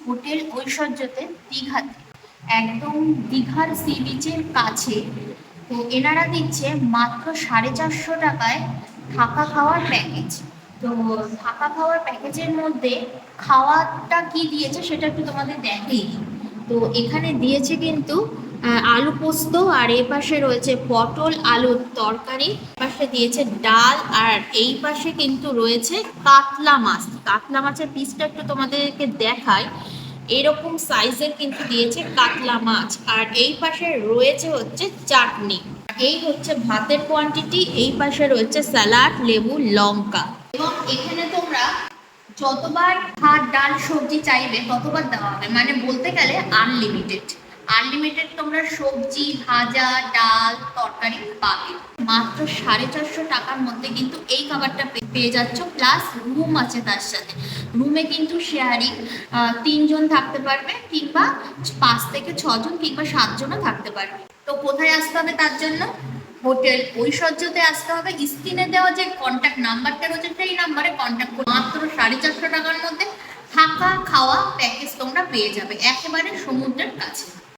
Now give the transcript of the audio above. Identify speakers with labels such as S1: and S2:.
S1: Hotel ঐশ্বর্যতে দীঘাতে, একদম দীঘার সি বিচের কাছে। তো এনারা দিচ্ছে মাত্র 450 টাকায় থাকা খাওয়ার প্যাকেজ। তো থাকা খাওয়ার প্যাকেজের মধ্যে খাওয়াটা কি দিয়েছে সেটা একটু তোমাদের দেখেই। তো এখানে দিয়েছে কিন্তু আলু পোস্ত, আর এ পাশে রয়েছে পটল আলুর তরকারি, পাশে দিয়েছে ডাল, আর এই পাশে কিন্তু রয়েছে কাতলা মাছ। কাতলা মাছের পিসটা একটু তোমাদেরকে দেখায়, এরকম সাইজের কিন্তু দিয়েছে কাতলা মাছ। আর এই পাশে রয়েছে হচ্ছে চাটনি। এই হচ্ছে ভাতের কোয়ান্টিটি, এই পাশে রয়েছে স্যালাড, লেবু, লঙ্কা। এবং এখানে তোমরা যতবার ভাত ডাল সবজি চাইবে ততবার দেওয়া হবে, মানে বলতে গেলে আনলিমিটেড। আনলিমিটেড তোমরা সবজি ভাজা ডাল তরকারি পাবে। মাত্র 450 টাকার মধ্যে কিন্তু এই খাবারটা পেয়ে যাচ্ছ, প্লাস রুম আছে তার সাথে। রুমে কিন্তু শেয়ারিং 3 জন থাকতে পারবে, কিংবা 5 থেকে 6 জন কিংবা 7 জনও থাকতে পারবে। তো কোথায় আসতে হবে তার জন্য? হোটেল ঐশ্বর্যতে আসতে হবে। স্ক্রিনে দেওয়া যে কন্ট্যাক্ট নাম্বারটা রয়েছে সেই নাম্বারে কন্ট্যাক্ট করে মাত্র 450 টাকার মধ্যে থাকা খাওয়া প্যাকেজ তোমরা পেয়ে যাবে, একেবারে সমুদ্রের কাছে।